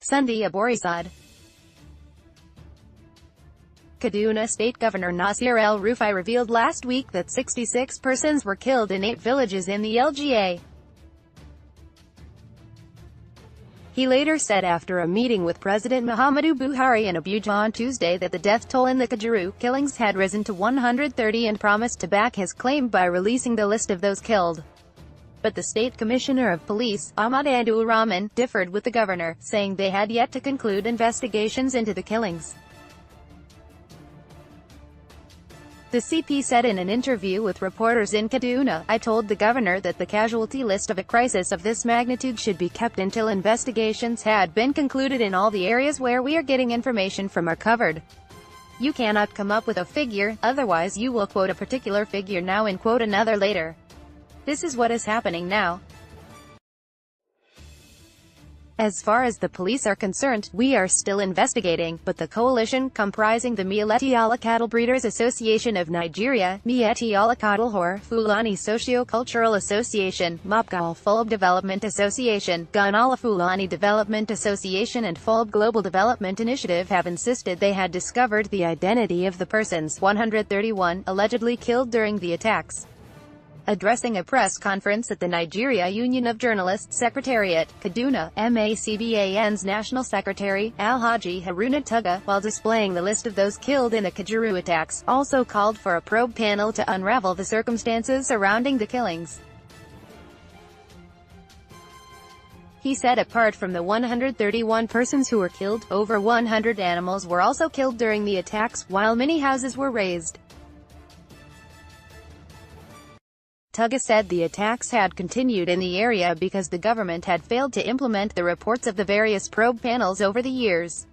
Sunday. Aborisade Kaduna State Governor Nasir el-Rufai revealed last week that 66 persons were killed in 8 villages in the LGA. He later said after a meeting with President Muhammadu Buhari in Abuja on Tuesday that the death toll in the Kajuru killings had risen to 130 and promised to back his claim by releasing the list of those killed. But the State Commissioner of Police, Ahmad Abdul Rahman, differed with the governor, saying they had yet to conclude investigations into the killings. The CP said in an interview with reporters in Kaduna, "I told the governor that the casualty list of a crisis of this magnitude should be kept until investigations had been concluded in all the areas where we are getting information from are covered. You cannot come up with a figure, otherwise you will quote a particular figure now and quote another later. This is what is happening now. As far as the police are concerned, we are still investigating, but the coalition, comprising the Miyetti Allah Cattle Breeders Association of Nigeria, Miyetti Allah Cattlehor, Fulani Socio-Cultural Association, Mopgal Fulb Development Association, Gun Allah Fulani Development Association and Fulb Global Development Initiative have insisted they had discovered the identity of the persons, 131, allegedly killed during the attacks." Addressing a press conference at the Nigeria Union of Journalists Secretariat, Kaduna, MACBAN's National Secretary, Alhaji Haruna Tuga, while displaying the list of those killed in the Kajuru attacks, also called for a probe panel to unravel the circumstances surrounding the killings. He said apart from the 131 persons who were killed, over 100 animals were also killed during the attacks, while many houses were razed. Tuga said the attacks had continued in the area because the government had failed to implement the reports of the various probe panels over the years.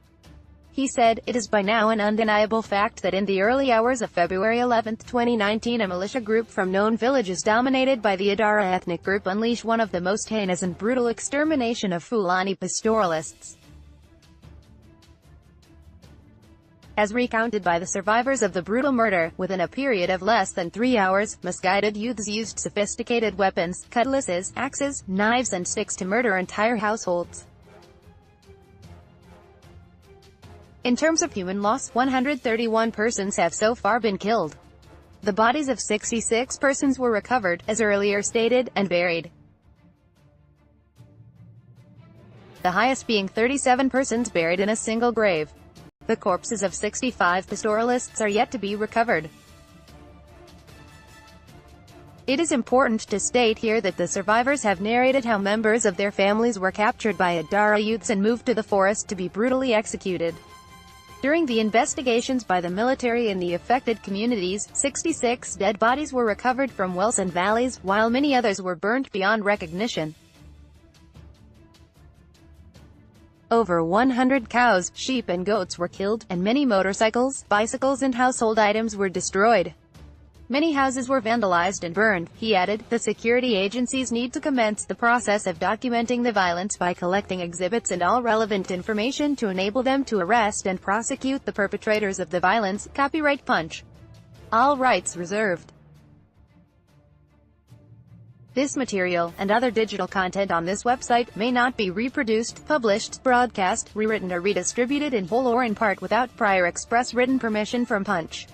He said, "It is by now an undeniable fact that in the early hours of February 11, 2019 a militia group from known villages dominated by the Adara ethnic group unleashed one of the most heinous and brutal extermination of Fulani pastoralists. As recounted by the survivors of the brutal murder, within a period of less than 3 hours, misguided youths used sophisticated weapons, cutlasses, axes, knives and sticks to murder entire households. In terms of human loss, 131 persons have so far been killed. The bodies of 66 persons were recovered, as earlier stated, and buried. The highest being 37 persons buried in a single grave. The corpses of 65 pastoralists are yet to be recovered. It is important to state here that the survivors have narrated how members of their families were captured by Adara youths and moved to the forest to be brutally executed. During the investigations by the military in the affected communities, 66 dead bodies were recovered from wells and valleys, while many others were burnt beyond recognition. Over 100 cows, sheep and goats were killed, and many motorcycles, bicycles and household items were destroyed. Many houses were vandalized and burned." He added, "The security agencies need to commence the process of documenting the violence by collecting exhibits and all relevant information to enable them to arrest and prosecute the perpetrators of the violence." Copyright Punch. All rights reserved. This material, and other digital content on this website, may not be reproduced, published, broadcast, rewritten or redistributed in whole or in part without prior express written permission from Punch.